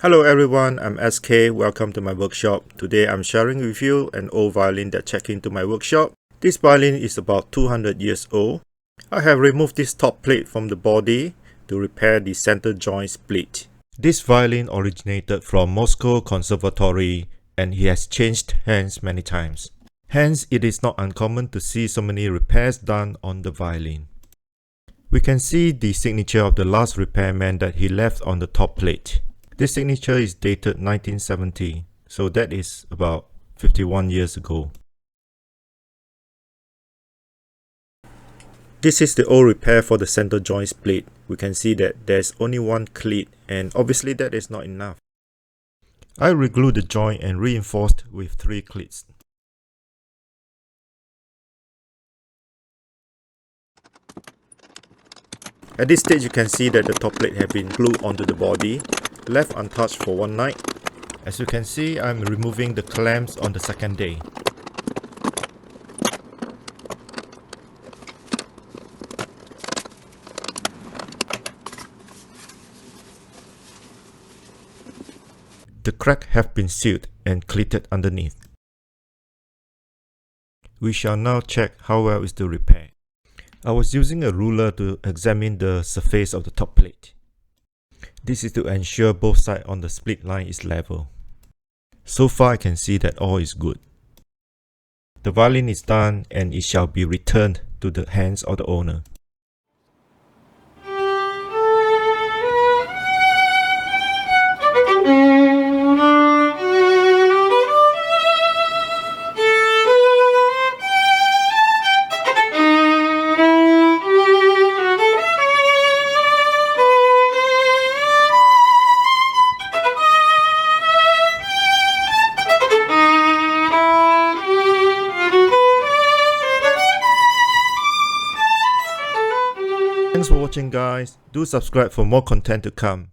Hello everyone, I'm SK. Welcome to my workshop. Today I'm sharing with you an old violin that checked into my workshop. This violin is about 200 years old. I have removed this top plate from the body to repair the center joint split. This violin originated from Moscow Conservatory and it has changed hands many times. Hence, it is not uncommon to see so many repairs done on the violin. We can see the signature of the last repairman that he left on the top plate. This signature is dated 1970, so that is about 51 years ago. This is the old repair for the center joint split. We can see that there's only one cleat and obviously that is not enough. I re-glued the joint and reinforced with 3 cleats. At this stage you can see that the top plate has been glued onto the body, left untouched for one night. As you can see, I'm removing the clamps on the second day. The crack have been sealed and cleated underneath. We shall now check how well is the repair. I was using a ruler to examine the surface of the top plate. This is to ensure both sides on the split line is level. So far I can see that all is good. The violin is done and it shall be returned to the hands of the owner. Thanks for watching guys. Do subscribe for more content to come.